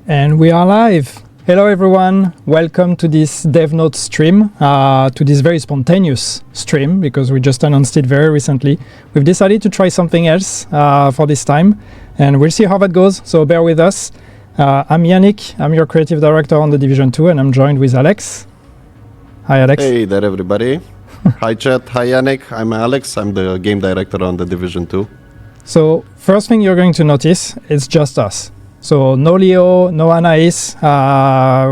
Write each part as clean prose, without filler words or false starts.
And we are live. Hello everyone, welcome to this Dev Note stream, to this very spontaneous stream, because we just announced it very recently. We've decided to try something else for this time, and we'll see how that goes, so bear with us. I'm Yannick, I'm your creative director on the Division2, and I'm joined with Alex. Hi Alex. Hey there everybody. Hi chat, hi Yannick, I'm Alex, I'm the game director on the Division2. So, first thing you're going to notice, it's just us. So no Leo, no Anais.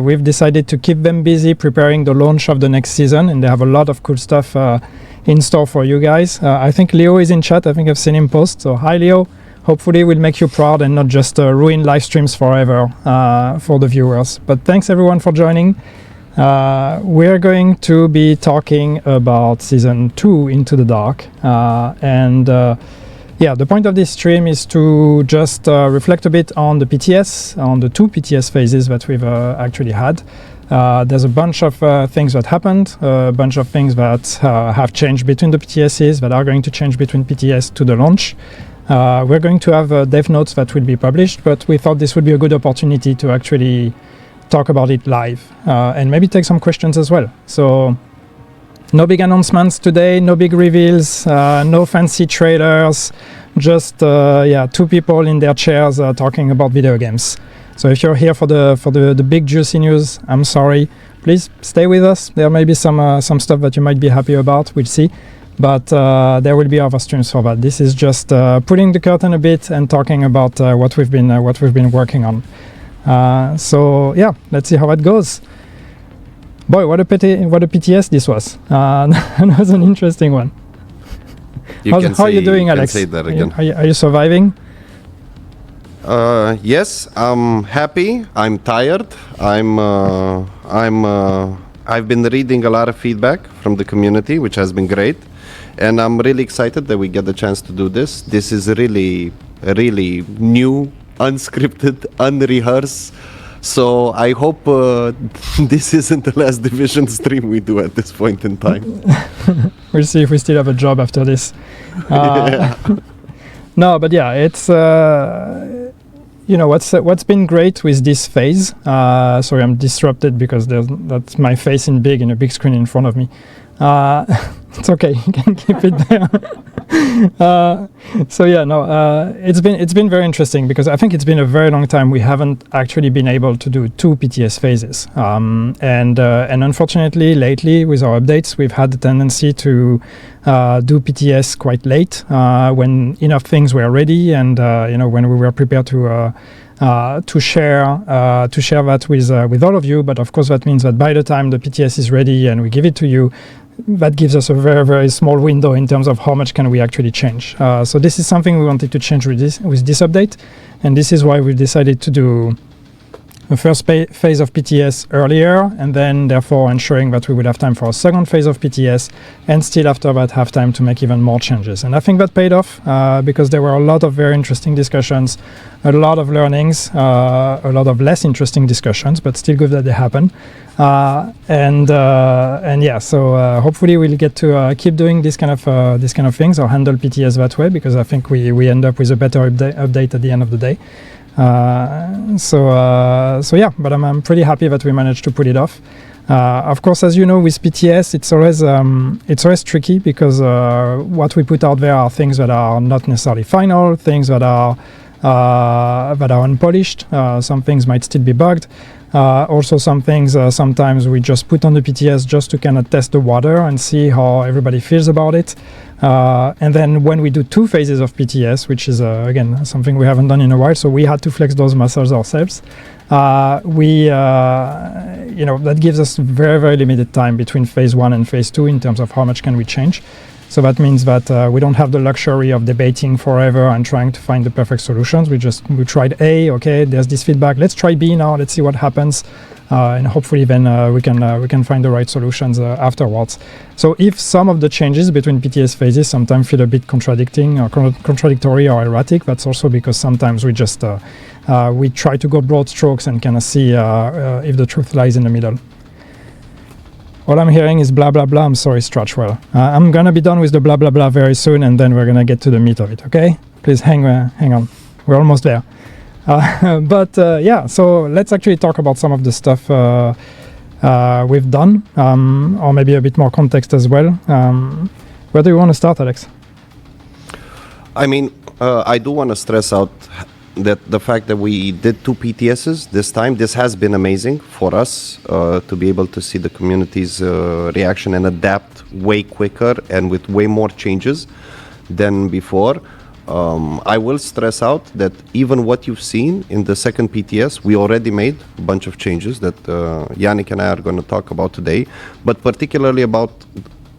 We've decided to keep them busy preparing the launch of the next season, and they have a lot of cool stuff in store for you guys. I think Leo is in chat. I think I've seen him post. So hi Leo. Hopefully we'll make you proud and not just ruin live streams forever for the viewers. But thanks everyone for joining. We're going to be talking about Season 2 Into the Dark. Yeah, the point of this stream is to just reflect a bit on the PTS, on the two PTS phases that we've actually had. There's a bunch of things that happened, a bunch of things that have changed between the PTSs, that are going to change between PTS to the launch. We're going to have dev notes that will be published, but we thought this would be a good opportunity to actually talk about it live and maybe take some questions as well. So, no big announcements today, no big reveals, no fancy trailers, just two people in their chairs talking about video games. So if you're here for the big juicy news, I'm sorry. Please stay with us. There may be some stuff that you might be happy about. We'll see, but there will be other streams for that. This is just pulling the curtain a bit and talking about what we've been working on. So yeah, let's see how it goes. Boy, what a PTS this was. That was an interesting one. How are you doing, Alex? Say that again. Are you surviving? Yes, I'm happy. I'm tired. I've been reading a lot of feedback from the community, which has been great, and I'm really excited that we get the chance to do this. This is really new, unscripted, unrehearsed. So I hope this isn't the last Division stream we do at this point in time. We'll see if we still have a job after this. No, but yeah, it's what's been great with this phase. Sorry, I'm disrupted because that's my face in a big screen in front of me. It's okay, you can keep it there. It's been very interesting because I think it's been a very long time we haven't actually been able to do two PTS phases. And unfortunately, lately with our updates, we've had the tendency to do PTS quite late when enough things were ready and when we were prepared to share that with all of you. But of course, that means that by the time the PTS is ready and we give it to you, that gives us a very, very small window in terms of how much can we actually change. So this is something we wanted to change with this update, and this is why we decided to do the first phase of PTS earlier, and then therefore ensuring that we would have time for a second phase of PTS, and still after that have time to make even more changes. And I think that paid off because there were a lot of very interesting discussions, a lot of learnings, a lot of less interesting discussions, but still good that they happen. So hopefully we'll get to keep doing this kind of things or handle PTS that way, because I think we end up with a better update at the end of the day. But I'm pretty happy that we managed to pull it off. Of course, as you know, with PTS, it's always tricky because what we put out there are things that are not necessarily final, things that are unpolished. Some things might still be bugged. Also, some things sometimes we just put on the PTS just to kind of test the water and see how everybody feels about it. And then when we do two phases of PTS, which is again something we haven't done in a while, so we had to flex those muscles ourselves. That gives us very, very limited time between phase 1 and phase 2 in terms of how much can we change. So that means that we don't have the luxury of debating forever and trying to find the perfect solutions. We tried A, okay, there's this feedback. Let's try B now. Let's see what happens, and hopefully then we can find the right solutions afterwards. So if some of the changes between PTS phases sometimes feel a bit contradictory or erratic, that's also because sometimes we just we try to go broad strokes and kind of see if the truth lies in the middle. All I'm hearing is blah, blah, blah. I'm sorry, Stratchwell. I'm going to be done with the blah, blah, blah very soon, and then we're going to get to the meat of it, okay? Please hang on. We're almost there. Yeah, so let's actually talk about some of the stuff we've done, or maybe a bit more context as well. Where do you want to start, Alex? I mean, I do want to stress out that the fact that we did 2 PTSs this time, this has been amazing for us to be able to see the community's reaction and adapt way quicker and with way more changes than before. I will stress out that even what you've seen in the second PTS, we already made a bunch of changes that Yannick and I are going to talk about today, but particularly about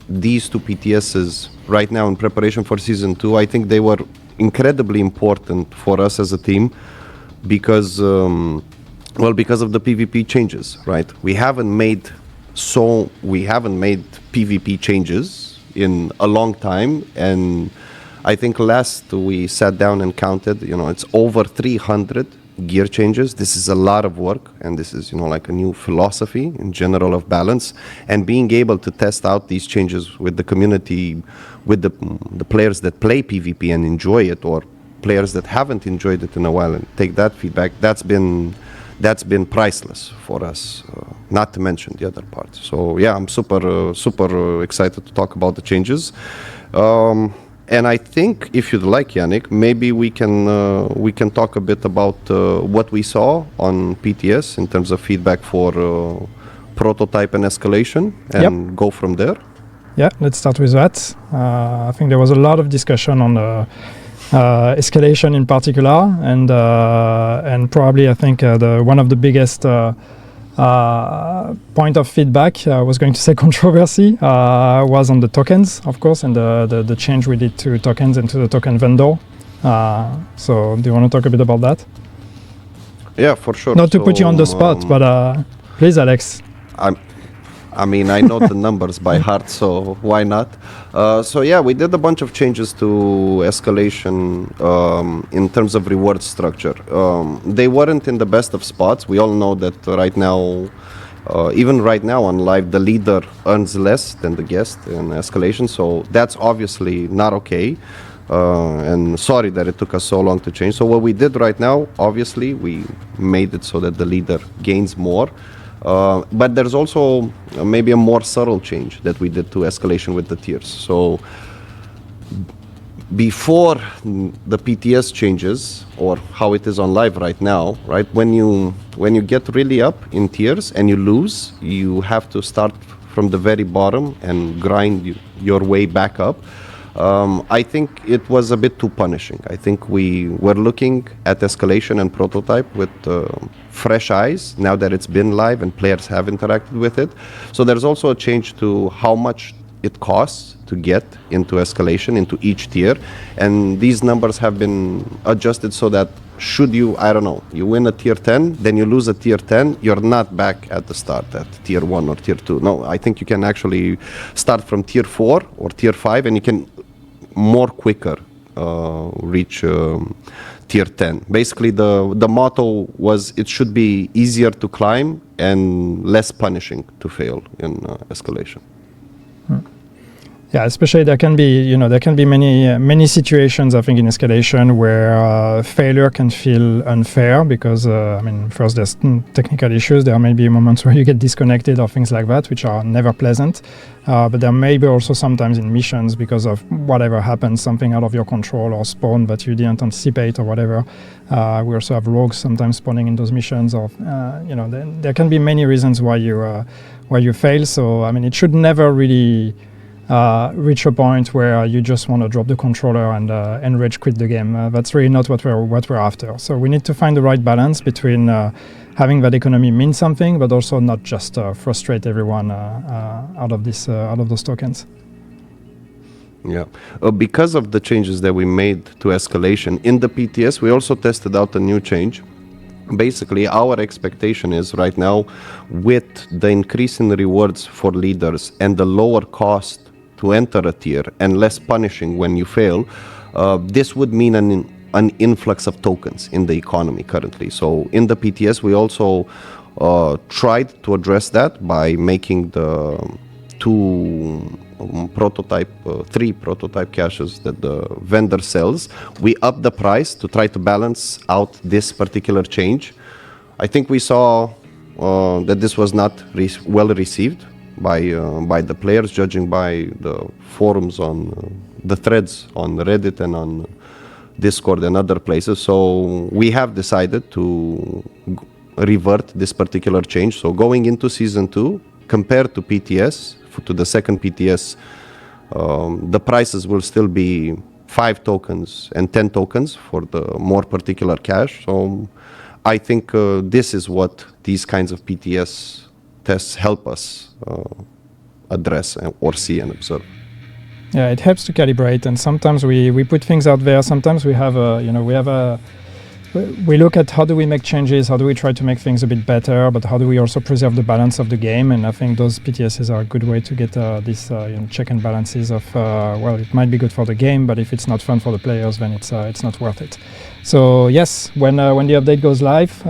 these 2 PTSs right now in preparation for Season 2, I think they were incredibly important for us as a team because because of the PvP changes, right? We haven't made PvP changes in a long time, and I think last we sat down and counted, it's over 300 gear changes. This is a lot of work, and this is like a new philosophy in general of balance, and being able to test out these changes with the community, with the players that play PvP and enjoy it, or players that haven't enjoyed it in a while, and take that feedback, that's been priceless for us, not to mention the other parts. So yeah, I'm super excited to talk about the changes. And I think, if you'd like, Yannick, maybe we can talk a bit about what we saw on PTS in terms of feedback for prototype and escalation, and go from there. Yeah, let's start with that. I think there was a lot of discussion on escalation in particular, and probably I think one of the biggest point of feedback, was going to say controversy, was on the tokens, of course, and the change we did to tokens and to the token vendor. So do you want to talk a bit about that? Yeah, for sure. Not to put you on the spot, but please, Alex. I mean, I know the numbers by heart, so why not? So yeah, we did a bunch of changes to escalation in terms of reward structure. They weren't in the best of spots. We all know that right now, even right now on live, the leader earns less than the guest in escalation, so that's obviously not okay. And sorry that it took us so long to change. So what we did right now, obviously, we made it so that the leader gains more. But there's also maybe a more subtle change that we did to escalation with the tiers. So before the PTS changes, or how it is on live right now, right? When you get really up in tiers and you lose, you have to start from the very bottom and grind your way back up. I think it was a bit too punishing. I think we were looking at escalation and prototype with fresh eyes now that it's been live and players have interacted with it. So there's also a change to how much it costs to get into escalation, into each tier. And these numbers have been adjusted so that should you, I don't know, you win a tier 10, then you lose a tier 10, you're not back at the start at tier 1 or tier 2. No, I think you can actually start from tier 4 or tier 5, and you can more quicker reach tier 10. Basically, the motto was it should be easier to climb and less punishing to fail in escalation. Yeah, especially there can be many situations, I think, in escalation where failure can feel unfair because first there's technical issues. There may be moments where you get disconnected or things like that, which are never pleasant. But there may be also sometimes in missions because of whatever happens, something out of your control or spawn that you didn't anticipate or whatever. We also have rogues sometimes spawning in those missions, or there can be many reasons why you fail. So it should never really reach a point where you just want to drop the controller and rage quit the game. That's really not what we're after. So we need to find the right balance between having that economy mean something, but also not just frustrate everyone out of those tokens. Yeah, because of the changes that we made to escalation in the PTS, we also tested out a new change. Basically, our expectation is right now, with the increase in rewards for leaders and the lower cost to enter a tier and less punishing when you fail, this would mean an influx of tokens in the economy currently. So in the PTS, we also tried to address that by making the three prototype caches that the vendor sells. We upped the price to try to balance out this particular change. I think we saw that this was not well received by the players, judging by the forums on the threads on Reddit and on Discord and other places. So we have decided to revert this particular change. So going into Season 2, compared to PTS, to the second PTS, the prices will still be 5 tokens and 10 tokens for the more particular cache. So I think this is what these kinds of PTS tests help us address or see and observe. Yeah, it helps to calibrate, and sometimes we put things out there. Sometimes we have we look at how do we make changes, how do we try to make things a bit better, but how do we also preserve the balance of the game? And I think those PTSs are a good way to get this check and balances of it might be good for the game, but if it's not fun for the players, then it's not worth it. So yes, when the update goes live,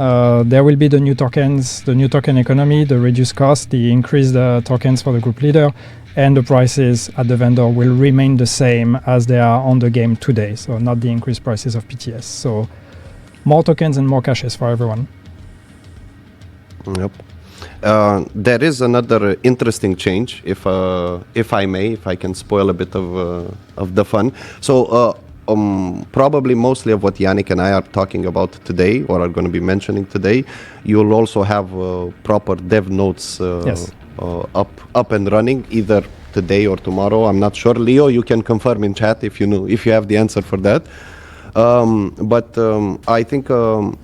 there will be the new tokens, the new token economy, the reduced cost, the increased tokens for the group leader, and the prices at the vendor will remain the same as they are on the game today. So not the increased prices of PTS. So more tokens and more caches for everyone. Yep. There is another interesting change, if I can spoil a bit of the fun. So probably mostly of what Yannick and I are talking about today, or are going to be mentioning today, you'll also have proper dev notes yes. up and running either today or tomorrow. I'm not sure. Leo, you can confirm in chat if you have the answer for that. But I think the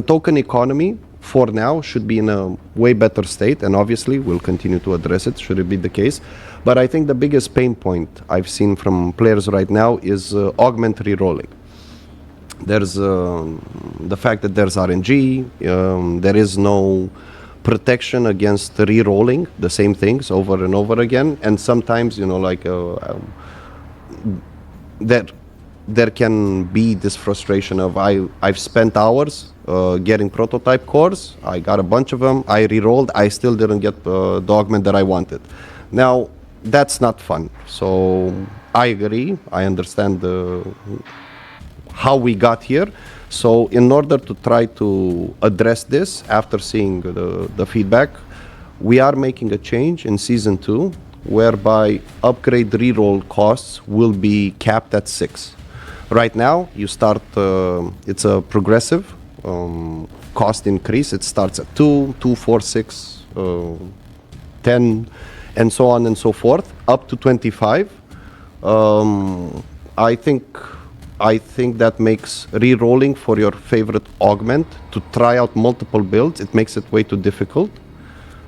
token economy for now should be in a way better state, and obviously we'll continue to address it should it be the case. But I think the biggest pain point I've seen from players right now is augment rerolling. There's the fact that there's RNG, there is no protection against rerolling the same things over and over again, and sometimes there can be this frustration of I've spent hours getting prototype cores, I got a bunch of them, I rerolled, I still didn't get the augment that I wanted. Now, that's not fun. So I agree, I understand how we got here. So in order to try to address this after seeing the feedback, we are making a change in Season 2 whereby upgrade reroll costs will be capped at 6. Right now, you start, it's a progressive cost increase. It starts at 2, 4, 6, 10, and so on and so forth, up to 25. I think that makes re-rolling for your favorite augment to try out multiple builds, it makes it way too difficult.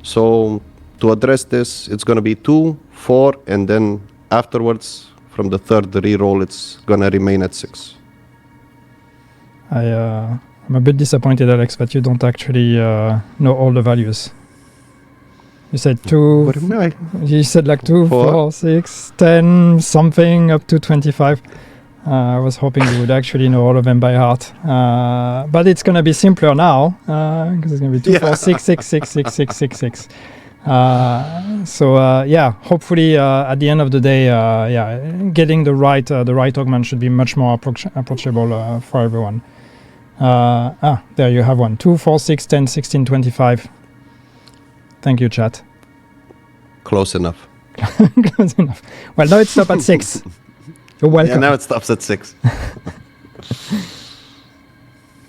So to address this, it's going to be 2, 4, and then afterwards, from the third re-roll, it's going to remain at 6. I'm a bit disappointed, Alex, that you don't actually know all the values. You said 2, you said like 2, 4, 6, 10, something, up to 25. I was hoping you would actually know all of them by heart. But it's going to be simpler now, because it's going to be 2, 4, 6, 6, 6, 6, 6, 6, 6. Hopefully at the end of the day, getting the right augment should be much more approachable for everyone. There you have one. 2, 4, 6, 10, 16, 25. Thank you, chat. Close enough. Close enough. Well, now it stops at 6. You're welcome. Yeah, now it stops at 6.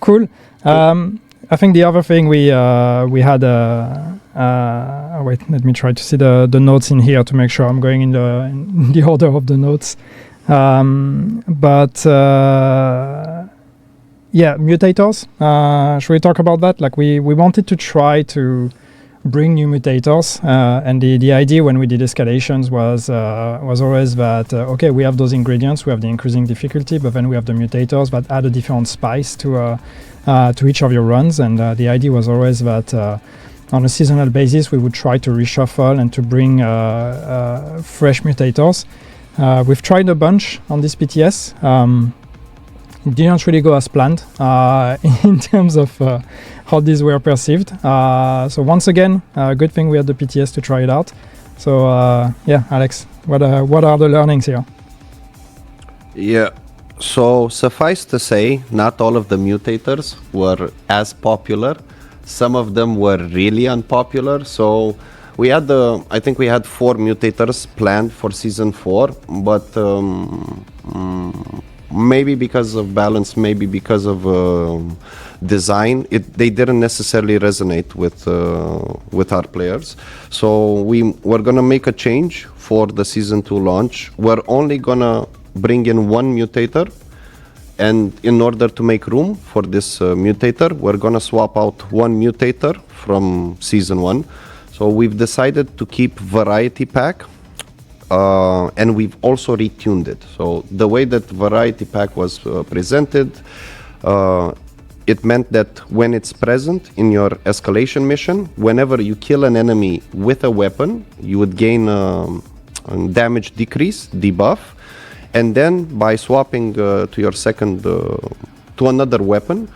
Cool. I think the other thing we had. Wait, let me try to see the notes in here to make sure I'm going in the order of the notes. Mutators. Should we talk about that? Like we wanted to try to bring new mutators, and the idea when we did escalations was always that we have those ingredients, we have the increasing difficulty, but then we have the mutators that add a different spice to each of your runs, and the idea was always that on a seasonal basis we would try to reshuffle and to bring fresh mutators. We've tried a bunch on this PTS. It didn't really go as planned in terms of how these were perceived. So once again, good thing we had the PTS to try it out. So yeah, Alex, what are the learnings here? Yeah, so suffice to say, not all of the mutators were as popular. Some of them were really unpopular. So we had I think we had 4 mutators planned for season 4, but maybe because of balance, maybe because of design, they didn't necessarily resonate with our players. So we're gonna make a change for the season 2 launch. We're only gonna bring in 1 mutator, and in order to make room for this mutator, we're gonna swap out 1 mutator from season 1. So we've decided to keep variety pack, and we've also retuned it. So the way that variety pack was presented, it meant that when it's present in your escalation mission, whenever you kill an enemy with a weapon, you would gain a damage decrease debuff, and then by swapping to your second to another weapon,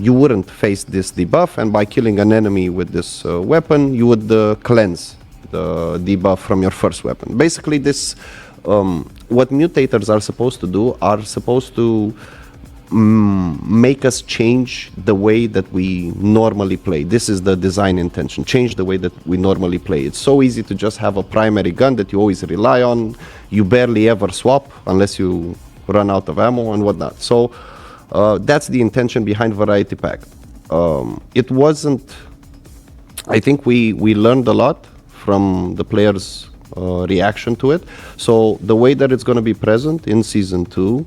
you wouldn't face this debuff, and by killing an enemy with this weapon, you would cleanse the debuff from your first weapon. Basically, this what mutators are supposed to do are supposed to make us change the way that we normally play. This is the design intention, change the way that we normally play. It's so easy to just have a primary gun that you always rely on. You barely ever swap unless you run out of ammo and whatnot. So that's the intention behind variety pack. It wasn't, I think we learned a lot from the players' reaction to it. So the way that it's going to be present in season 2,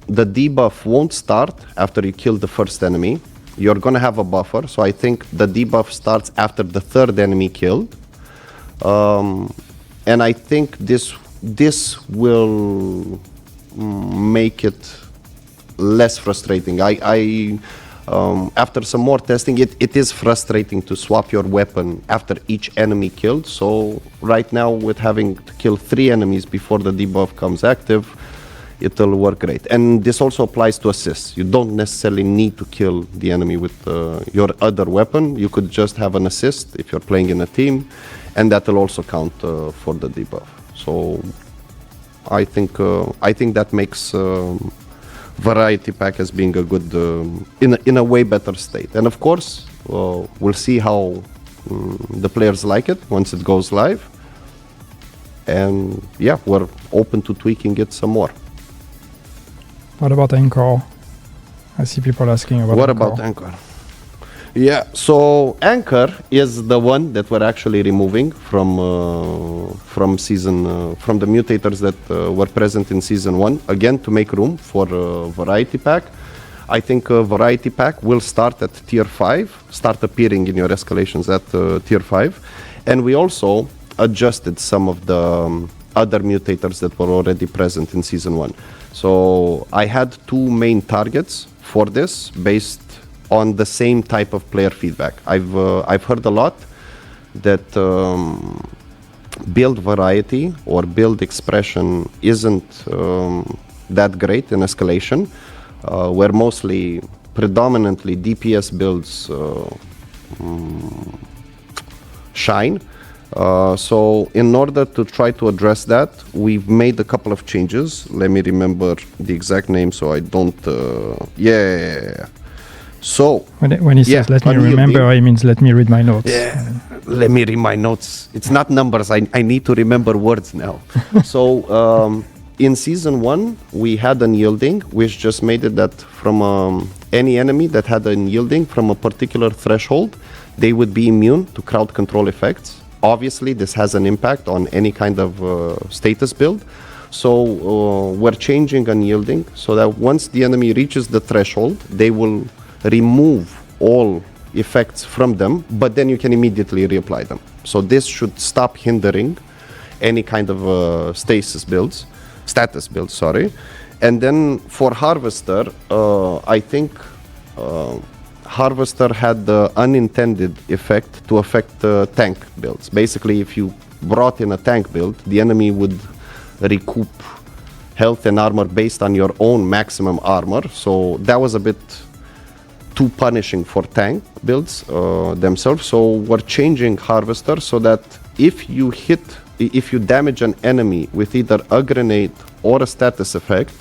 the debuff won't start after you kill the first enemy. You're going to have a buffer. So I think the debuff starts after the third enemy killed. And I think this will make it less frustrating. After some more testing, it is frustrating to swap your weapon after each enemy killed. So right now, with having to kill 3 enemies before the debuff comes active, it'll work great. And this also applies to assists. You don't necessarily need to kill the enemy with your other weapon. You could just have an assist if you're playing in a team, and that will also count for the debuff. So I think that makes variety pack as being a good in a way better state. And of course, we'll see how the players like it once it goes live. And yeah, we're open to tweaking it some more. What about Anchor? I see people asking about What Anchor. about Anchor? Yeah, so Anchor is the one that we're actually removing from the mutators that were present in season 1, again to make room for variety pack. I think variety pack will start at tier 5, start appearing in your escalations at tier 5, and we also adjusted some of the other mutators that were already present in season 1. So I had 2 main targets for this based on the same type of player feedback. I've heard a lot that build variety or build expression isn't that great in escalation, where predominantly DPS builds shine. So in order to try to address that, we've made a couple of changes. Let me remember the exact name so I don't... So when he says let me remember, he means let me read my notes. Yeah, let me read my notes. It's not numbers. I need to remember words now. So in season 1, we had unyielding, which just made it that from any enemy that had unyielding from a particular threshold, they would be immune to crowd control effects. Obviously, this has an impact on any kind of status build. So we're changing unyielding so that once the enemy reaches the threshold, they will remove all effects from them, but then you can immediately reapply them. So this should stop hindering any kind of status builds. And then for Harvester, I think Harvester had the unintended effect to affect tank builds. Basically, if you brought in a tank build, the enemy would recoup health and armor based on your own maximum armor. So that was a bit too punishing for tank builds themselves. So we're changing Harvester so that if you damage an enemy with either a grenade or a status effect,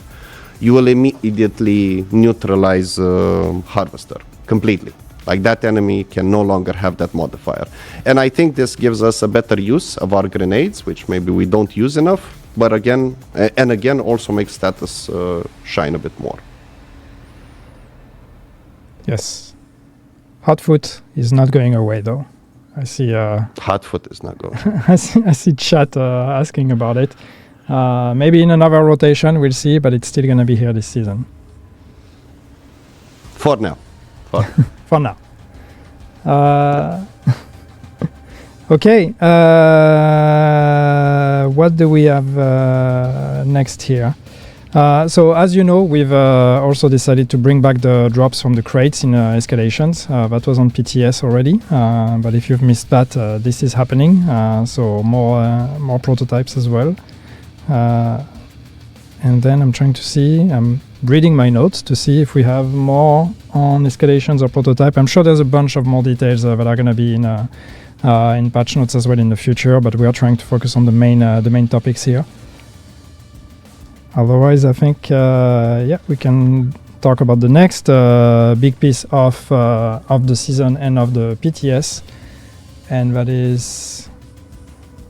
you will immediately neutralize Harvester completely. Like that enemy can no longer have that modifier. And I think this gives us a better use of our grenades, which maybe we don't use enough, but again also makes status shine a bit more. Yes. Hotfoot is not going away though. I see Hotfoot is not going. I see chat asking about it. Maybe in another rotation we'll see, but it's still gonna be here this season. For now. For now. Okay. What do we have next here? So as you know, we've also decided to bring back the drops from the crates in escalations. That was on PTS already, but if you've missed that, this is happening. So more prototypes as well. And then I'm trying to see. I'm reading my notes to see if we have more on escalations or prototype. I'm sure there's a bunch of more details that are going to be in patch notes as well in the future, but we are trying to focus on the main topics here. Otherwise, I think we can talk about the next big piece of the season and of the PTS, and that is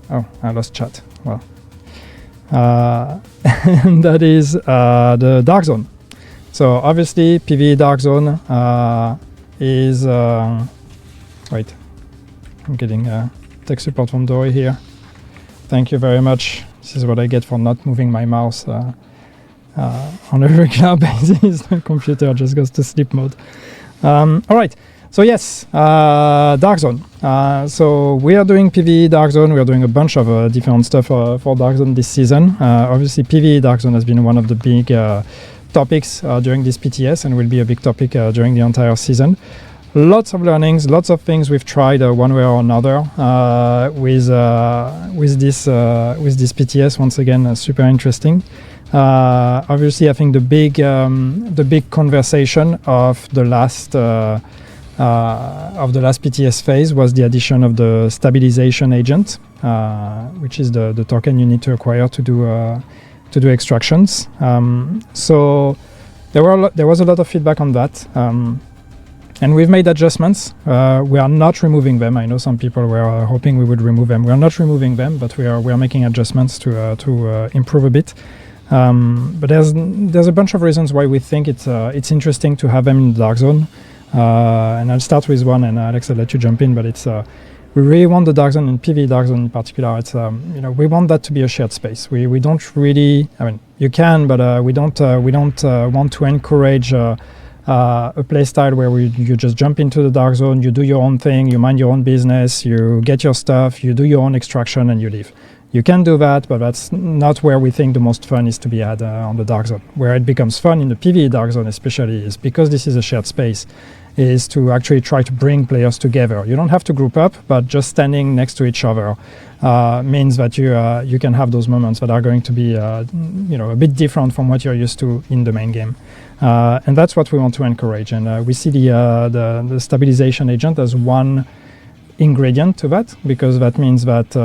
I lost chat. Well, and that is the Dark Zone. So obviously, PvE Dark Zone is wait. I'm getting tech support from Dory here. Thank you very much. This is what I get for not moving my mouse on a regular basis. The computer just goes to sleep mode. All right. So yes, Dark Zone. So we are doing PvE Dark Zone. We are doing a bunch of different stuff for Dark Zone this season. Obviously, PvE Dark Zone has been one of the big topics during this PTS and will be a big topic during the entire season. Lots of learnings, lots of things we've tried one way or another with this PTS. Once again, super interesting. Obviously, I think the big conversation of the last PTS phase was the addition of the stabilization agent, which is the token you need to acquire to do extractions. So there was a lot of feedback on that. And we've made adjustments. We are not removing them. I know some people were hoping we would remove them. We are not removing them, but we are making adjustments to improve a bit. But there's a bunch of reasons why we think it's interesting to have them in the Dark Zone. And I'll start with one, and Alex, I'll let you jump in. But it's we really want the Dark Zone and PvE Dark Zone in particular. It's we want that to be a shared space. We don't really. I mean, you can, but we don't want to encourage. A playstyle where you just jump into the Dark Zone, you do your own thing, you mind your own business, you get your stuff, you do your own extraction, and you leave. You can do that, but that's not where we think the most fun is to be had on the Dark Zone. Where it becomes fun in the PvE Dark Zone especially is because this is a shared space, is to actually try to bring players together. You don't have to group up, but just standing next to each other means that you can have those moments that are going to be a bit different from what you're used to in the main game. And that's what we want to encourage. And we see the stabilization agent as one ingredient to that, because that means that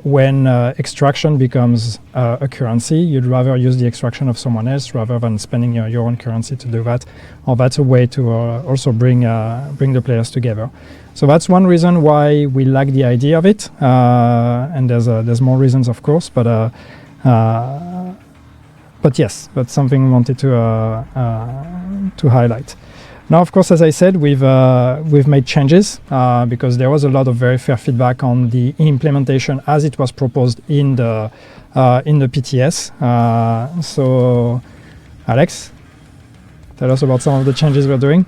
when extraction becomes a currency, you'd rather use the extraction of someone else rather than spending your own currency to do that. Or that's a way to also bring the players together. So that's one reason why we like the idea of it. And there's more reasons, of course, but yes, that's something we wanted to highlight. Now, of course, as I said, we've made changes because there was a lot of very fair feedback on the implementation as it was proposed in the PTS. So, Alex, tell us about some of the changes we're doing.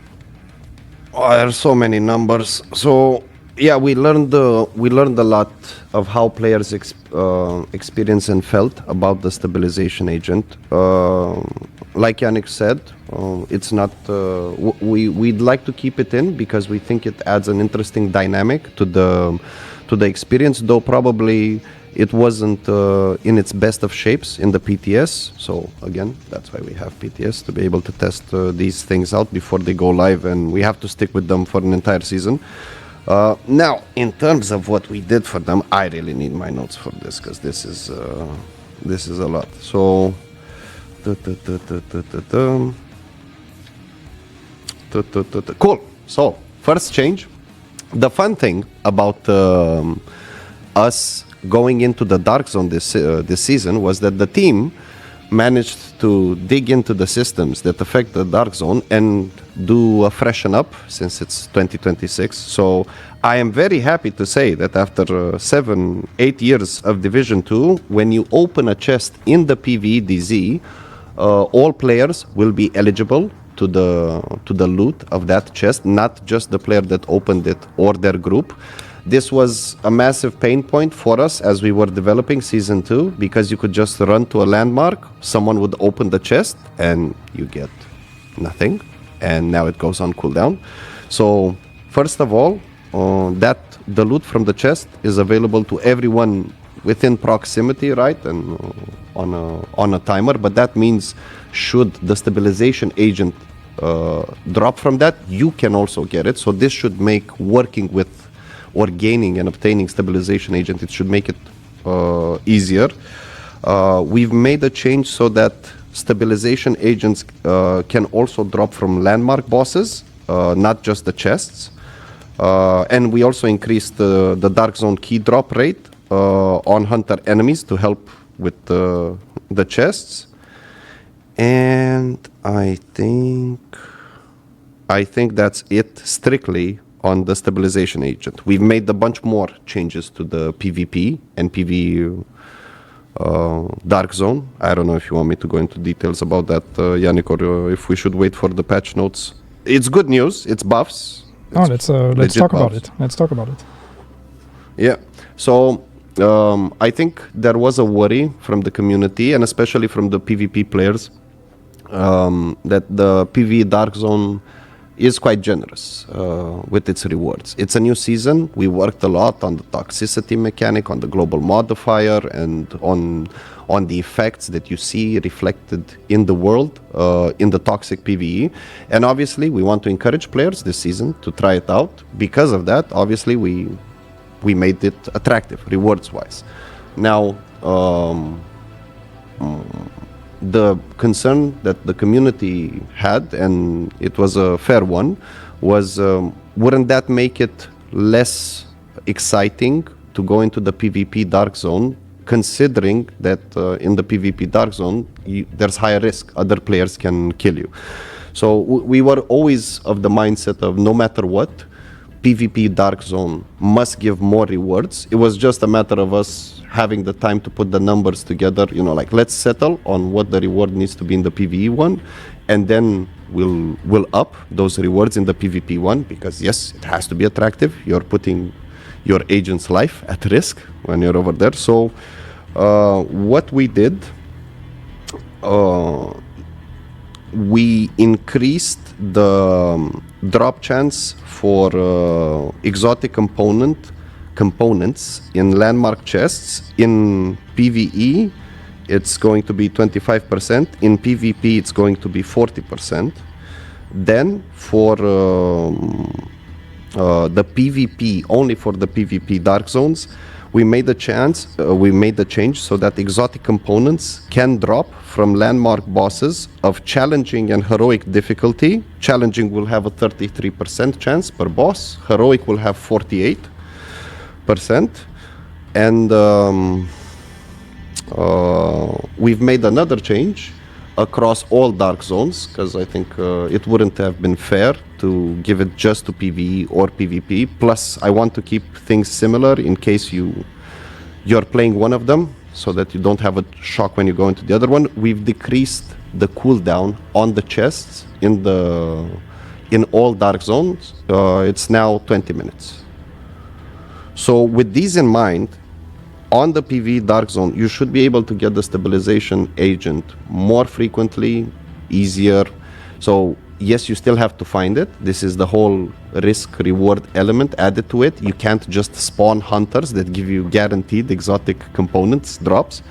Oh, there are so many numbers. So yeah, we learned a lot of how players experienced and felt about the stabilization agent. Like Yannick said, it's not. We'd like to keep it in because we think it adds an interesting dynamic to the experience. Though probably It wasn't in its best of shapes in the PTS. So again, that's why we have PTS, to be able to test these things out before they go live, and we have to stick with them for an entire season. Now, in terms of what we did for them, I really need my notes for this, because this is a lot. So cool. So first change. The fun thing about us going into the Dark Zone this season was that the team managed to dig into the systems that affect the Dark Zone and do a freshen up, since it's 2026. So I am very happy to say that after 7-8 years of Division 2, when you open a chest in the PvE DZ, all players will be eligible to the loot of that chest, not just the player that opened it or their group. This was a massive pain point for us as we were developing Season 2, because you could just run to a landmark, someone would open the chest, and you get nothing, and now it goes on cooldown. So first of all, that the loot from the chest is available to everyone within proximity, right, and on a timer. But that means should the stabilization agent drop from that, you can also get it. So this should make working with or gaining and obtaining stabilization agent, it should make it easier. We've made a change so that stabilization agents can also drop from landmark bosses, not just the chests. And we also increased the Dark Zone key drop rate on hunter enemies to help with the chests. And I think that's it strictly on the stabilization agent. We've made a bunch more changes to the PvP and PvE Dark Zone. I don't know if you want me to go into details about that, Yannick, or if we should wait for the patch notes. It's good news. It's buffs. Let's talk about it. Let's talk about it. Yeah. So I think there was a worry from the community, and especially from the PvP players, that the PvE Dark Zone is quite generous with its rewards. It's a new season. We worked a lot on the toxicity mechanic, on the global modifier, and on the effects that you see reflected in the world, in the toxic PvE. And obviously, we want to encourage players this season to try it out. Because of that, obviously, we made it attractive, rewards-wise. Now, the concern that the community had, and it was a fair one, was wouldn't that make it less exciting to go into the PvP Dark Zone, considering that in the PvP Dark Zone there's higher risk, other players can kill you. So we were always of the mindset of no matter what, PvP Dark Zone must give more rewards. It was just a matter of us having the time to put the numbers together, like let's settle on what the reward needs to be in the PvE one, and then we'll up those rewards in the PvP one, because yes, it has to be attractive. You're putting your agent's life at risk when you're over there. So what we did, we increased the drop chance for exotic components in landmark chests. In PvE, it's going to be 25%. In PvP, it's going to be 40%. Then for the PvP, only for the PvP Dark Zones, we made the change so that exotic components can drop from landmark bosses of challenging and heroic difficulty. Challenging will have a 33% chance per boss. Heroic will have 48%. And we've made another change across all Dark Zones, because I think it wouldn't have been fair to give it just to PvE or PvP. Plus, I want to keep things similar in case you're playing one of them, so that you don't have a shock when you go into the other one. We've decreased the cooldown on the chests in all Dark Zones. It's now 20 minutes. So with these in mind, on the PvE Dark Zone, you should be able to get the stabilization agent more frequently, easier. So yes, you still have to find it. This is the whole risk-reward element added to it. You can't just spawn hunters that give you guaranteed exotic components drops,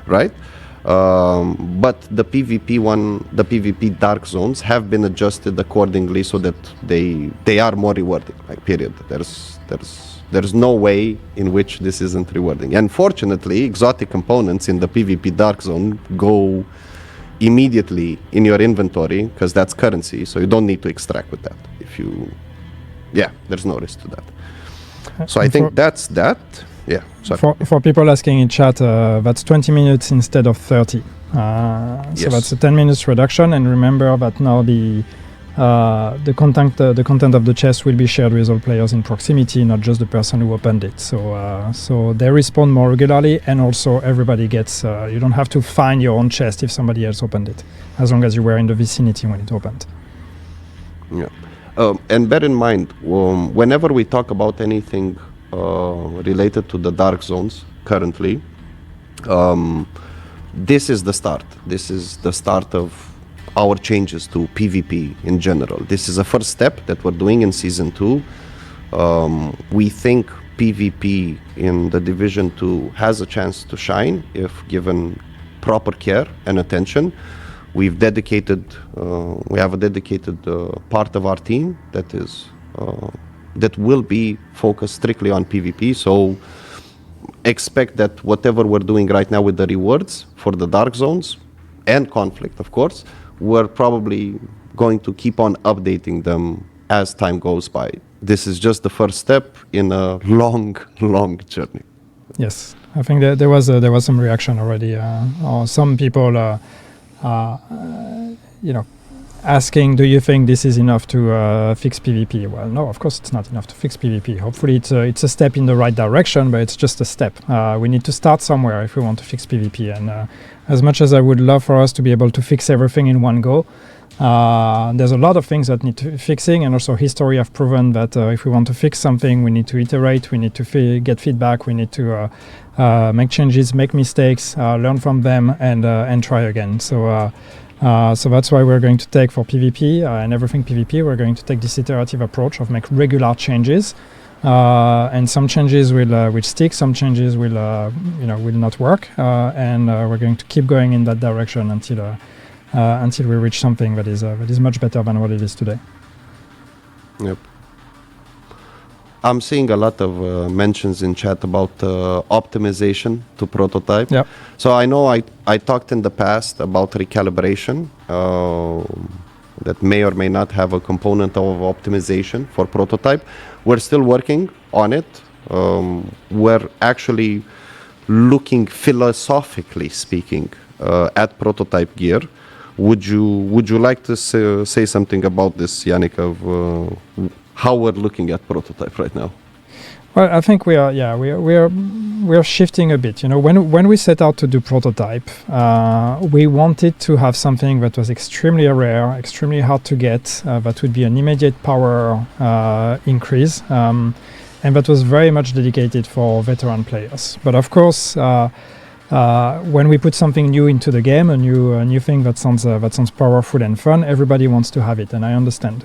right? But the PvP dark zones have been adjusted accordingly so that they are more rewarding. Like, period. There's no way in which this isn't rewarding. Unfortunately, exotic components in the PvP dark zone go immediately in your inventory because that's currency, so you don't need to extract with that. There's no risk to that. So I think that's that. Yeah. Sorry. For people asking in chat, that's 20 minutes instead of 30. So that's a 10 minutes reduction. And remember that now the content of the chest will be shared with all players in proximity, not just the person who opened it. So they respawn more regularly, and also everybody gets. You don't have to find your own chest if somebody else opened it, as long as you were in the vicinity when it opened. Yeah. And bear in mind, whenever we talk about anything related to the dark zones currently, this is the start. This is the start of our changes to PvP in general. This is a first step that we're doing in Season 2. We think PvP in the Division 2 has a chance to shine if given proper care and attention. We have a dedicated part of our team that will be focused strictly on PvP. So expect that whatever we're doing right now with the rewards for the dark zones and conflict, of course, we're probably going to keep on updating them as time goes by. This is just the first step in a long, long journey. Yes, I think there was some reaction already, or some people, asking, do you think this is enough to fix PvP? Well, no, of course it's not enough to fix PvP. Hopefully it's a step in the right direction, but it's just a step. We need to start somewhere if we want to fix PvP. And as much as I would love for us to be able to fix everything in one go, there's a lot of things that need fixing, and also history have proven that if we want to fix something, we need to iterate, we need to get feedback, we need to make changes, make mistakes, learn from them, and try again. So that's why we're going to take for PvP and everything PvP, we're going to take this iterative approach of make regular changes. And some changes will stick, some changes will not work, and we're going to keep going in that direction until we reach something that is much better than what it is today. Yep. I'm seeing a lot of mentions in chat about optimization to prototype. Yep. So I know I talked in the past about recalibration that may or may not have a component of optimization for prototype. We're still working on it. We're actually looking, philosophically speaking, at prototype gear. Would you like to say something about this, Yannick, of how we're looking at prototype right now? Well, I think we are shifting a bit. When we set out to do prototype, we wanted to have something that was extremely rare, extremely hard to get, that would be an immediate power increase, and that was very much dedicated for veteran players. But of course, when we put something new into the game, a new thing that sounds powerful and fun, everybody wants to have it, and I understand.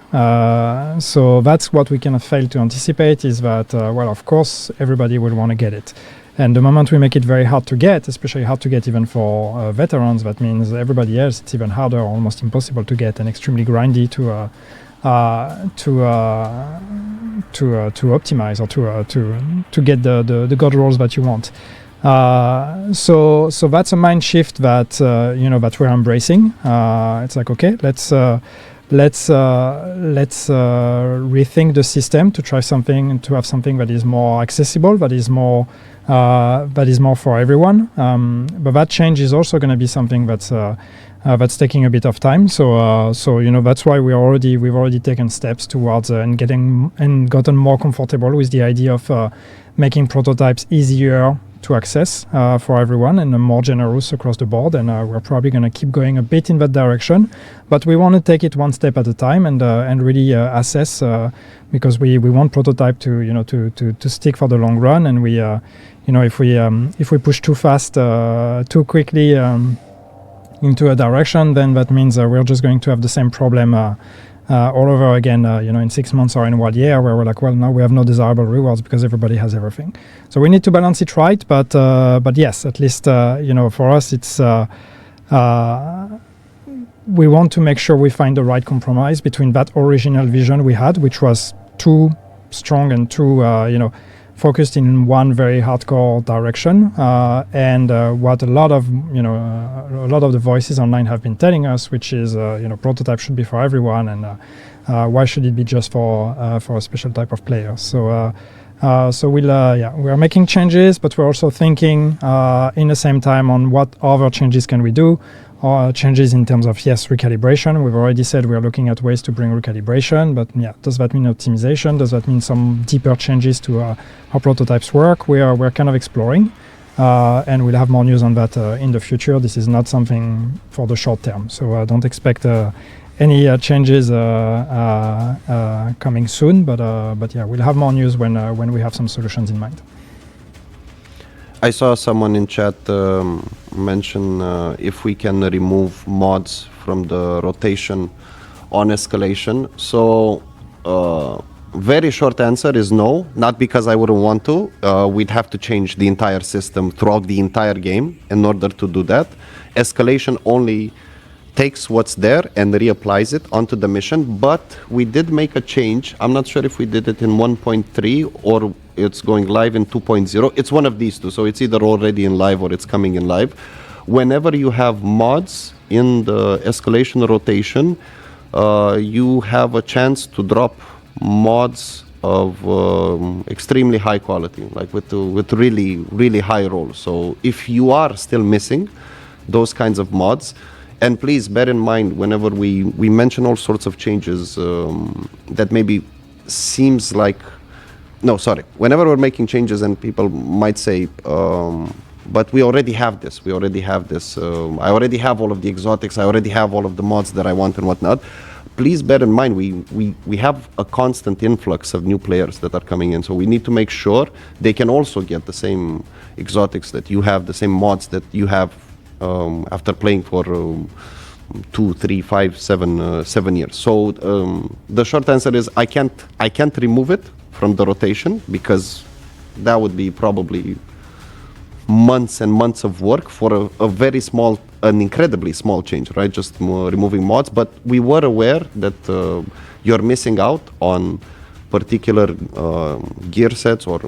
So that's what we kind of failed to anticipate, is that of course everybody will want to get it, and the moment we make it very hard to get, especially hard to get even for veterans, that means everybody else it's even harder, almost impossible to get, and extremely grindy to optimize or to get the god rolls that you want. So that's a mind shift that we're embracing. It's like, okay, let's rethink the system to try something, to have something that is more accessible, that is more for everyone. But that change is also going to be something that's taking a bit of time. So that's why we've already taken steps towards and gotten more comfortable with the idea of making prototypes easier to access for everyone, and more generous across the board, and we're probably going to keep going a bit in that direction, but we want to take it one step at a time and really assess, because we want prototype to stick for the long run, and we if we push too fast, too quickly into a direction, then that means we're just going to have the same problem all over again, in 6 months or in 1 year, where we're like, well, now we have no desirable rewards because everybody has everything. So we need to balance it right, but yes, at least for us, it's we want to make sure we find the right compromise between that original vision we had, which was too strong and too focused in one very hardcore direction, and what a lot of the voices online have been telling us, which is prototype should be for everyone, and why should it be just for a special type of player? So we're making changes, but we're also thinking in the same time on what other changes can we do. Changes in terms of, yes, recalibration. We've already said we're looking at ways to bring recalibration, but does that mean optimization? Does that mean some deeper changes to how prototypes work? We're kind of exploring, and we'll have more news on that in the future. This is not something for the short term, so don't expect any changes coming soon, but we'll have more news when we have some solutions in mind. I saw someone in chat mention if we can remove mods from the rotation on escalation. So very short answer is no, not because I wouldn't want to. We'd have to change the entire system throughout the entire game in order to do that. Escalation only takes what's there and reapplies it onto the mission, but we did make a change. I'm not sure if we did it in 1.3 or it's going live in 2.0. It's one of these two, so it's either already in live or it's coming in live. Whenever you have mods in the escalation rotation, you have a chance to drop mods of extremely high quality, like with really, really high rolls. So if you are still missing those kinds of mods, and please bear in mind, whenever we mention all sorts of changes that maybe seems like, whenever we're making changes and people might say, but we already have this, I already have all of the exotics, I already have all of the mods that I want and whatnot. Please bear in mind, we have a constant influx of new players that are coming in, so we need to make sure they can also get the same exotics that you have, the same mods that you have after playing for 2, 3, 5, 7 years. So the short answer is I can't remove it from the rotation, because that would be probably months and months of work for an incredibly small change, right? Just removing mods. But we were aware that you're missing out on particular gear sets or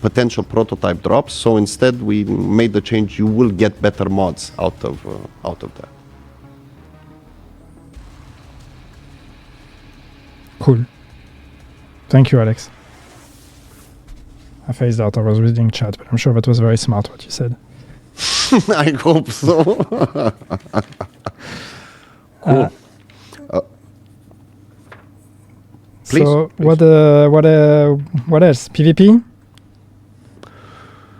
potential prototype drops. So instead, we made the change. You will get better mods out of that. Cool. Thank you, Alex. I phased out. I was reading chat, but I'm sure that was very smart what you said. I hope so. Cool. Please. So what else? PvP?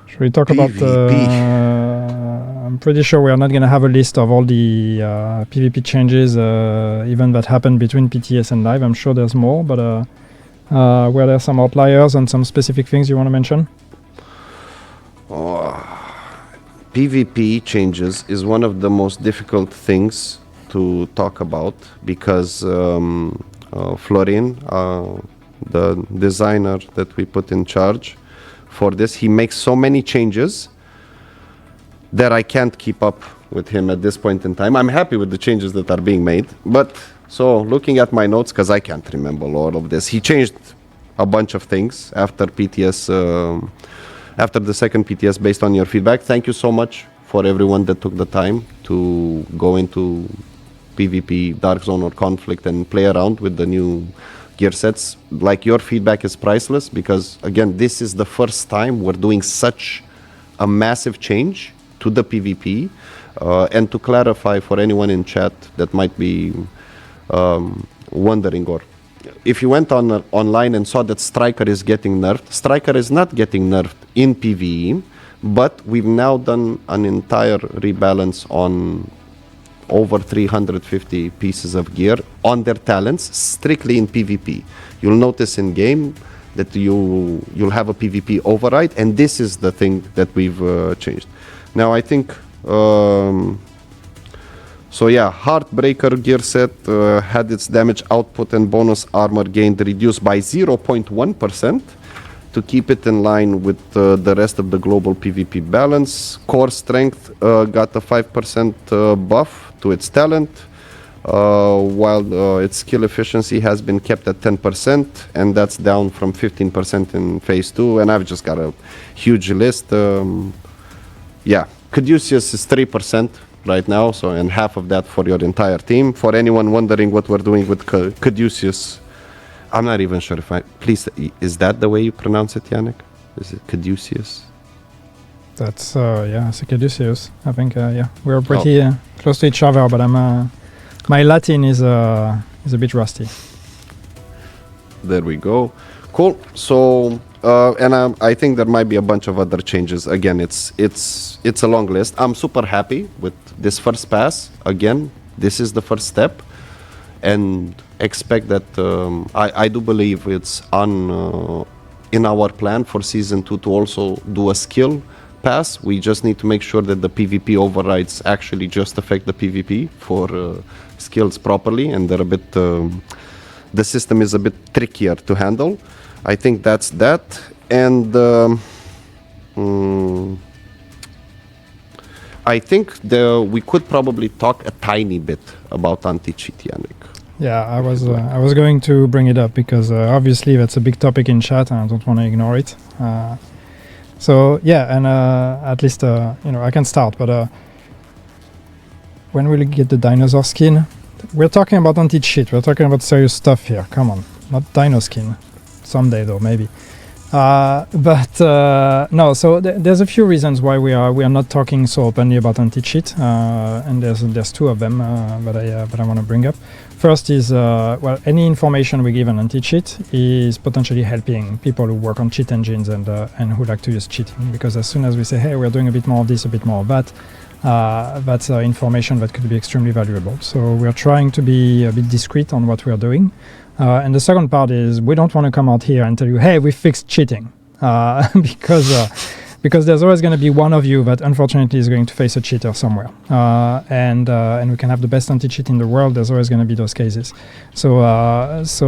Should we talk about? I'm pretty sure we are not going to have a list of all the PvP changes, even that happened between PTS and live. I'm sure there's more, but were there some outliers and some specific things you want to mention? PvP changes is one of the most difficult things to talk about, because Florin, the designer that we put in charge for this, he makes so many changes that I can't keep up with him at this point in time. I'm happy with the changes that are being made, but so looking at my notes, because I can't remember all of this, he changed a bunch of things after PTS, after the second PTS, based on your feedback. Thank you so much for everyone that took the time to go into PvP, Dark Zone or Conflict and play around with the new gear sets. Like, your feedback is priceless, because again, this is the first time we're doing such a massive change to the PvP. And to clarify for anyone in chat that might be wondering, or if you went online and saw that Striker is getting nerfed, Striker is not getting nerfed in PvE, but we've now done an entire rebalance on over 350 pieces of gear on their talents, strictly in PvP. You'll notice in game that you'll have a PvP override, and this is the thing that we've changed. Now, I think So yeah, Heartbreaker gear set had its damage output and bonus armor gained reduced by 0.1% to keep it in line with the rest of the global PvP balance. Core strength got a 5% buff to its talent, while its skill efficiency has been kept at 10%, and that's down from 15% in phase 2. And I've just got a huge list. Yeah, Caduceus is 3% right now, so and half of that for your entire team. For anyone wondering what we're doing with Caduceus, I'm not even sure if please, is that the way you pronounce it, Yannick? Is it Caduceus? That's yeah, it's a Caduceus. I think yeah, we're pretty close to each other, but my Latin is a bit rusty. There we go. Cool. So and I think there might be a bunch of other changes. Again, it's a long list. I'm super happy with this first pass. Again, this is the first step, and expect that I do believe it's in our plan for season 2 to also do a skill pass. We just need to make sure that the PvP overrides actually just affect the PvP for skills properly, and they're a bit the system is a bit trickier to handle. I think that's that, and I think we could probably talk a tiny bit about anti-cheat, Yannick. Yeah, I was going to bring it up because obviously that's a big topic in chat, and I don't want to ignore it. So yeah, and at least I can start. But when will we get the dinosaur skin? We're talking about anti-cheat. We're talking about serious stuff here. Come on, not dino skin. Someday though, maybe. But no. So there's a few reasons why we are not talking so openly about anti-cheat, and there's two of them that I want to bring up. First is well, any information we give on anti-cheat is potentially helping people who work on cheat engines and who like to use cheating. Because as soon as we say, hey, we're doing a bit more of this, a bit more of that, that's information that could be extremely valuable. So we're trying to be a bit discreet on what we are doing. And the second part is we don't want to come out here and tell you, hey, we fixed cheating, because there's always going to be one of you that unfortunately is going to face a cheater somewhere, and we can have the best anti-cheat in the world. There's always going to be those cases, so that's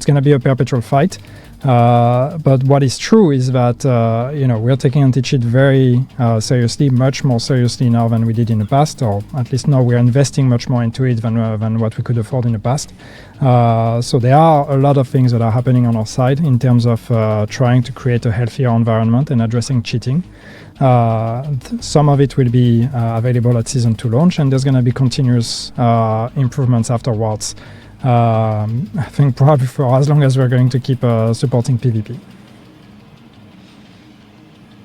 going to be a perpetual fight. But what is true is that we're taking anti-cheat very seriously, much more seriously now than we did in the past, or at least now we're investing much more into it than what we could afford in the past. So there are a lot of things that are happening on our side in terms of trying to create a healthier environment and addressing cheating. Some of it will be available at Season 2 launch, and there's going to be continuous improvements afterwards. I think probably for as long as we're going to keep supporting PvP.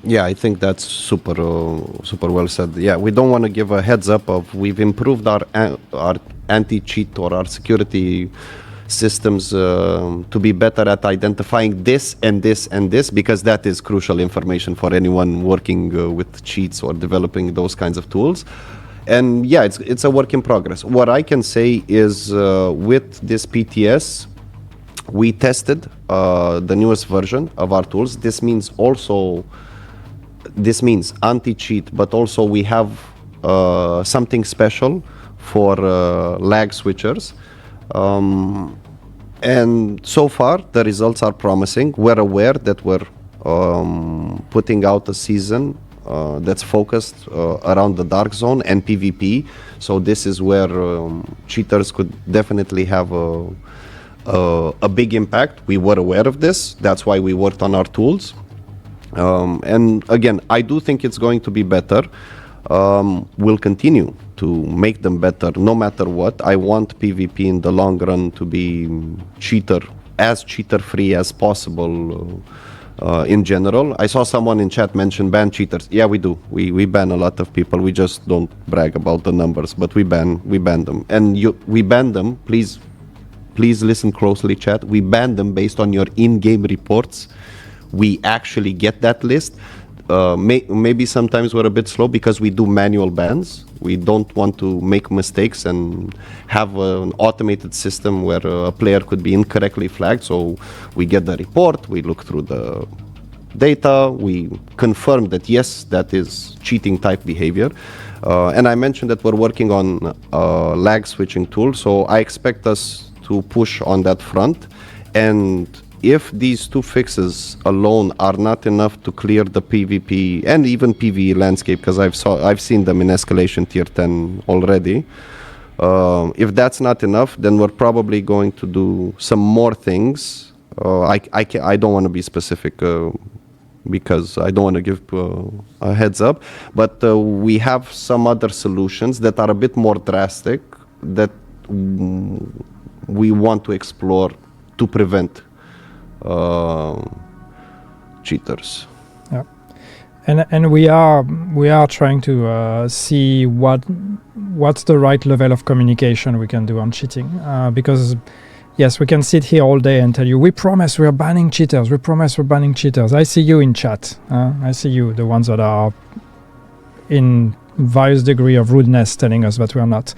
Yeah, I think that's super well said. Yeah, we don't want to give a heads up of we've improved our anti-cheat or our security systems to be better at identifying this and this and this, because that is crucial information for anyone working with cheats or developing those kinds of tools. And yeah, it's a work in progress. What I can say is with this PTS, we tested the newest version of our tools. This means anti-cheat, but also we have something special for lag switchers. And so far, the results are promising. We're aware that we're putting out a season that's focused around the dark zone and PvP. So this is where cheaters could definitely have a big impact. We were aware of this. That's why we worked on our tools. And again, I do think it's going to be better. We'll continue to make them better no matter what. I want PvP in the long run to be as cheater-free as possible. In general, I saw someone in chat mention ban cheaters. Yeah, we do. We ban a lot of people. We just don't brag about the numbers, but we ban them. And we ban them. Please listen closely, chat. We ban them based on your in-game reports. We actually get that list. Maybe sometimes we're a bit slow because we do manual bans. We don't want to make mistakes and have an automated system where a player could be incorrectly flagged. So we get the report, we look through data. We confirmed that yes, that is cheating type behavior. And I mentioned that we're working on lag switching tool, so I expect us to push on that front. And if these two fixes alone are not enough to clear the PvP and even PvE landscape, because I've seen them in escalation tier 10 already, if that's not enough, then we're probably going to do some more things. I don't want to be specific because I don't want to give a heads up, but we have some other solutions that are a bit more drastic that we want to explore to prevent cheaters. Yeah, and we are trying to see what's the right level of communication we can do on cheating, because yes, we can sit here all day and tell you, we promise we're banning cheaters, we promise we're banning cheaters. I see you in chat, I see you, the ones that are in various degree of rudeness telling us that we're not.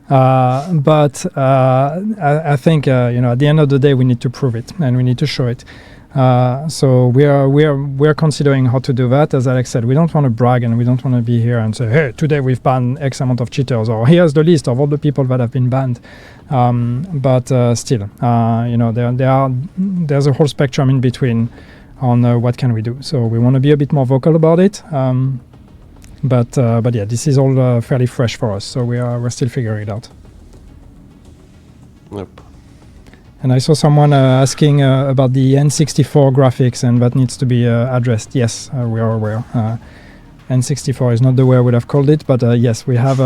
But I think at the end of the day we need to prove it and we need to show it. So we're considering how to do that. As Alex said, we don't want to brag and we don't want to be here and say, hey, today we've banned X amount of cheaters, or here's the list of all the people that have been banned. But still, there's a whole spectrum in between on what can we do. So we want to be a bit more vocal about it. But yeah, this is all fairly fresh for us, so we're still figuring it out. Yep. And I saw someone asking about the N64 graphics, and that needs to be addressed. Yes, we are aware. N64 is not the way I would have called it, but yes, we have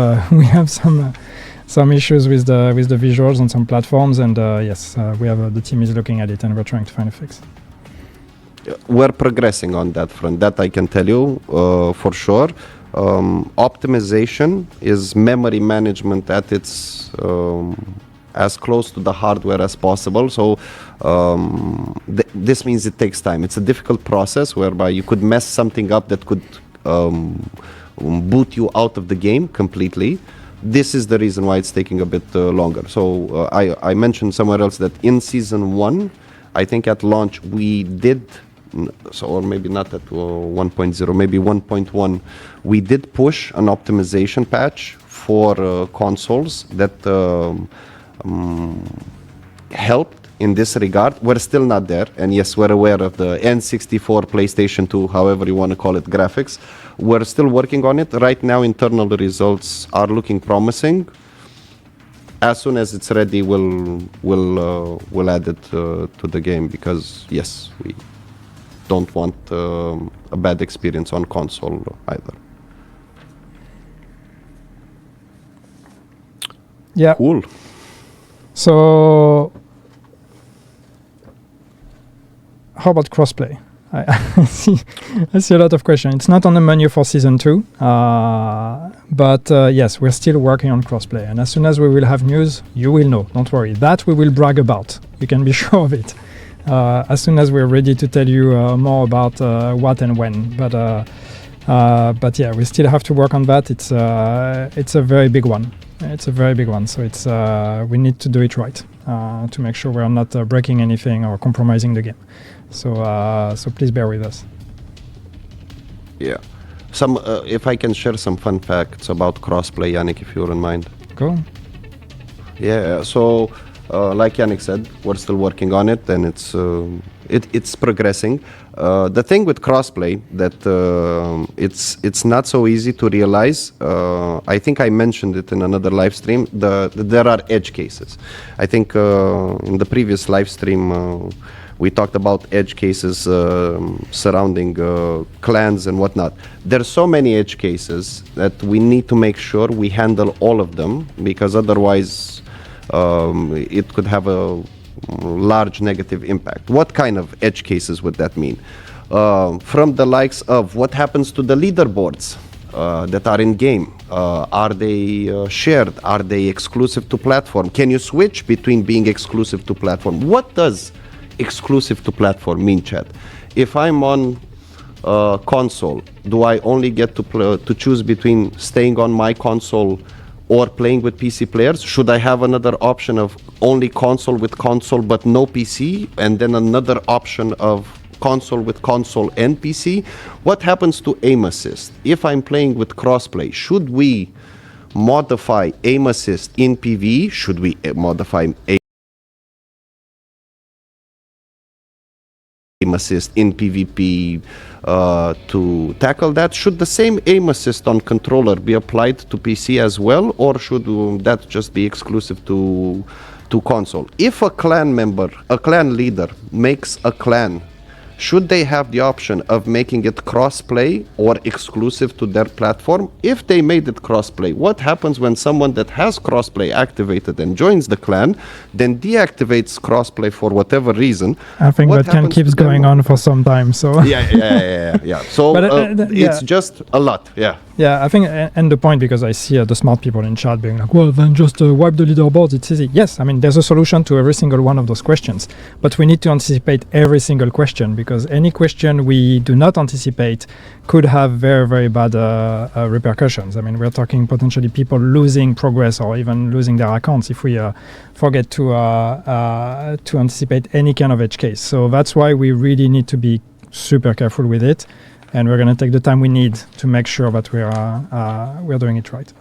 some issues with the visuals on some platforms, and yes, the team is looking at it, and we're trying to find a fix. We're progressing on that front. That I can tell you for sure. Optimization is memory management at its as close to the hardware as possible. So this means it takes time. It's a difficult process whereby you could mess something up that could boot you out of the game completely. This is the reason why it's taking a bit longer. So I mentioned somewhere else that in season 1, I think at launch we did, or maybe not at 1.0, maybe 1.1, we did push an optimization patch for consoles that helped in this regard. We're still not there, and yes, we're aware of the N64, PlayStation 2, however you want to call it, graphics. We're still working on it. Right now, internal results are looking promising. As soon as it's ready, we'll add it to the game, because yes, we don't want a bad experience on console either. Yeah. Cool. So, how about crossplay? I see a lot of questions. It's not on the menu for season 2, but yes, we're still working on crossplay. And as soon as we will have news, you will know. Don't worry. That we will brag about. You can be sure of it. As soon as we're ready to tell you more about what and when. But yeah, we still have to work on that. It's a very big one. It's a very big one. So it's we need to do it right to make sure we're not breaking anything or compromising the game. So please bear with us. Yeah. Some if I can share some fun facts about crossplay, Yannick, if you don't mind. Go on. Yeah. So like Yannick said, we're still working on it, and it's progressing. The thing with crossplay that it's not so easy to realize. I think I mentioned it in another live stream. There are edge cases. I think in the previous live stream we talked about edge cases surrounding clans and whatnot. There's so many edge cases that we need to make sure we handle all of them, because otherwise it could have a large negative impact. What kind of edge cases would that mean? From the likes of what happens to the leaderboards that are in game. Are they shared? Are they exclusive to platform? Can you switch between being exclusive to platform? What does exclusive to platform mean, chat? If I'm on console, do I only get to choose between staying on my console or playing with PC players? Should I have another option of only console with console but no PC, and then another option of console with console and PC. What happens to aim assist? If I'm playing with crossplay, should we modify aim assist in PvE? Should we modify aim assist in PvP to tackle that? Should the same aim assist on controller be applied to PC as well, or should that just be exclusive to console? If a clan member, a clan leader makes a clan, should they have the option of making it cross-play or exclusive to their platform? If they made it cross-play, what happens when someone that has cross-play activated and joins the clan, then deactivates cross-play for whatever reason? I think that can keep going on for some time. So yeah. So it's just a lot. Yeah, I think, and the point, because I see the smart people in chat being like, well, then just wipe the leaderboard, it's easy. Yes, I mean, there's a solution to every single one of those questions, but we need to anticipate every single question, because any question we do not anticipate could have very, very bad repercussions. I mean, we're talking potentially people losing progress or even losing their accounts if we forget to anticipate any kind of edge case. So that's why we really need to be super careful with it. And we're going to take the time we need to make sure that we're doing it right.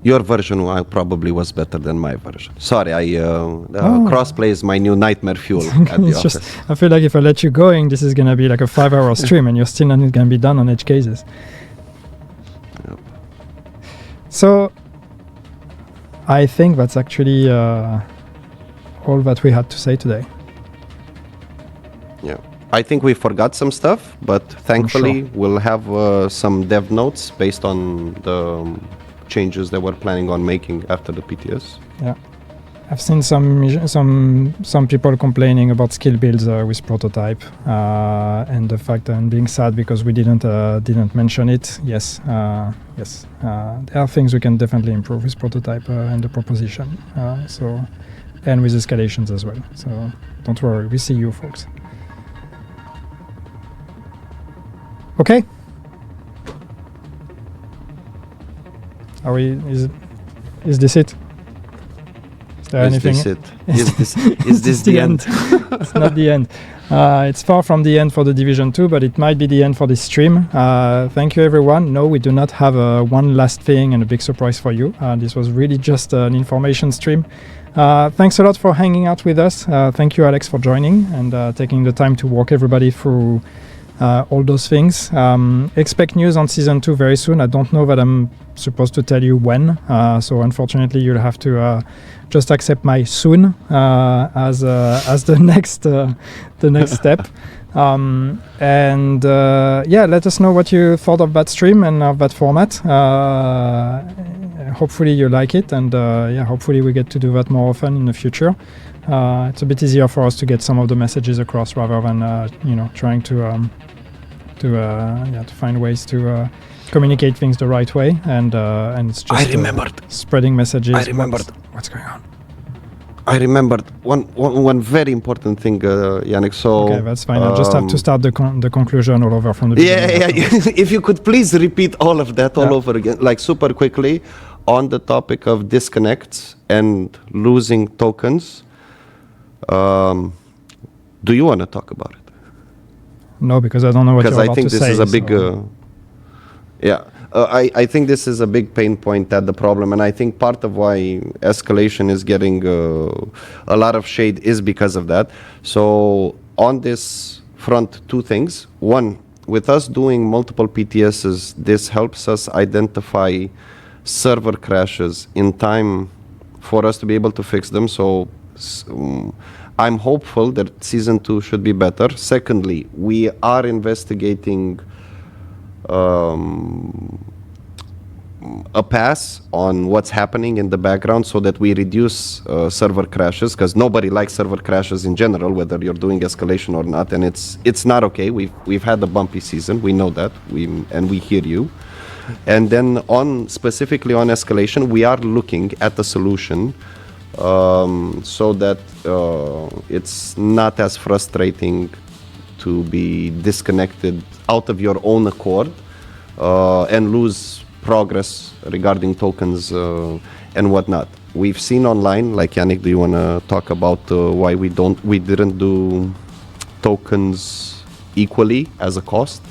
Your version probably was better than my version. Sorry, crossplay is my new nightmare fuel at the office. I feel like if I let you going, this is going to be like a 5-hour stream and you're still not going to be done on edge cases. Yep. So I think that's actually all that we had to say today. Yeah, I think we forgot some stuff, but thankfully we'll have some dev notes based on the changes that we're planning on making after the PTS. Yeah, I've seen some people complaining about skill builds with prototype and the fact that I'm being sad because we didn't mention it. Yes, there are things we can definitely improve with prototype and the proposition. And with escalations as well. So don't worry, we see you folks. Okay. Are we? Is this it? Is there anything? Is this the end? It's not the end. It's far from the end for the Division 2, but it might be the end for this stream. Thank you, everyone. No, we do not have one last thing and a big surprise for you. This was really just an information stream. Thanks a lot for hanging out with us. Thank you, Alex, for joining and taking the time to walk everybody through all those things. Expect news on Season 2 very soon. I don't know that I'm supposed to tell you when, so unfortunately you'll have to just accept my soon as the next step. Let us know what you thought of that stream and of that format. Hopefully you like it, and hopefully we get to do that more often in the future. It's a bit easier for us to get some of the messages across rather than trying to find ways to communicate things the right way, and it's just spreading messages. I remembered what's going on. I remembered one very important thing, Yannick. So okay, that's fine. I'll just have to start the conclusion all over from the beginning. If you could please repeat all of that all over again, like super quickly, on the topic of disconnects and losing tokens. Do you want to talk about it? No, because I don't know what you're about to say. Because I think this is a big... I think this is a big pain point at the problem, and I think part of why escalation is getting a lot of shade is because of that. So on this front, two things. One, with us doing multiple PTSs, this helps us identify server crashes in time for us to be able to fix them. So I'm hopeful that Season 2 should be better. Secondly, we are investigating a pass on what's happening in the background so that we reduce server crashes, because nobody likes server crashes in general, whether you're doing escalation or not, and it's not okay. We've had a bumpy season, we know that, and we hear you. And then specifically on escalation, we are looking at the solution so that it's not as frustrating to be disconnected out of your own accord and lose progress regarding tokens and whatnot. we've seen online, like Yannick, do you want to talk about why we didn't do tokens equally as a cost?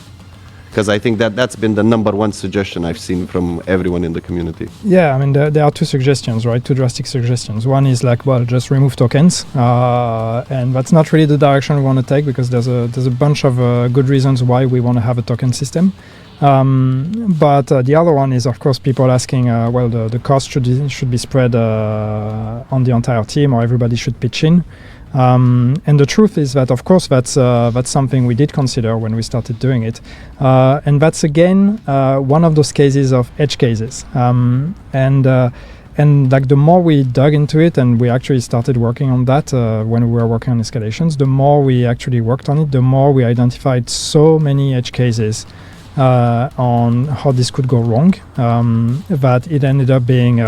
Because I think that's been the number one suggestion I've seen from everyone in the community. Yeah, I mean, there are two suggestions, right? Two drastic suggestions. One is like, well, just remove tokens. And that's not really the direction we want to take, because there's a bunch of good reasons why we want to have a token system. But the other one is, of course, people asking, well, the cost should be spread on the entire team, or everybody should pitch in. And the truth is that, of course, that's something we did consider when we started doing it. And that's, again, one of those cases of edge cases. And like the more we dug into it, and we actually started working on that when we were working on escalations, the more we actually worked on it, the more we identified so many edge cases on how this could go wrong, that it ended up being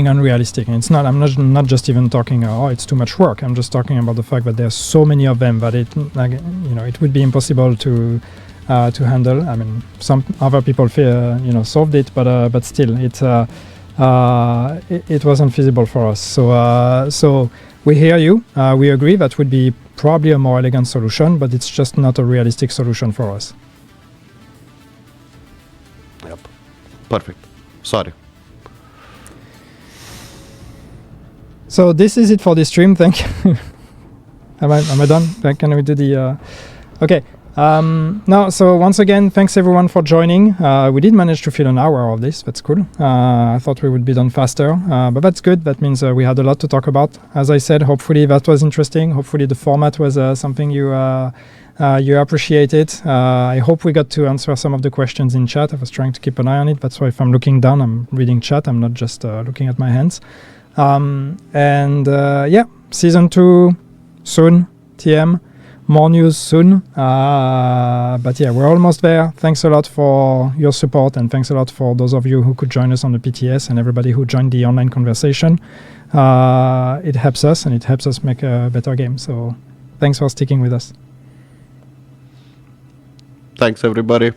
unrealistic. And I'm not just even talking, it's too much work. I'm just talking about the fact that there's so many of them that it would be impossible to handle. I mean, some other people solved it, but still, it wasn't feasible for us. So we hear you. We agree that would be probably a more elegant solution, but it's just not a realistic solution for us. Yep. Perfect. Sorry. So this is it for this stream. Thank you. Am I done? Can we do the... Okay. No, so once again, thanks everyone for joining. We did manage to fill an hour of this. That's cool. I thought we would be done faster, but that's good. That means we had a lot to talk about. As I said, hopefully that was interesting. Hopefully the format was something you appreciated. I hope we got to answer some of the questions in chat. I was trying to keep an eye on it. That's why if I'm looking down, I'm reading chat. I'm not just looking at my hands. Yeah, season 2 soon, TM. More news soon, but yeah, we're almost there. Thanks a lot for your support, and thanks a lot for those of you who could join us on the PTS and everybody who joined the online conversation. It helps us, and it helps us make a better game. So thanks for sticking with us. Thanks, everybody.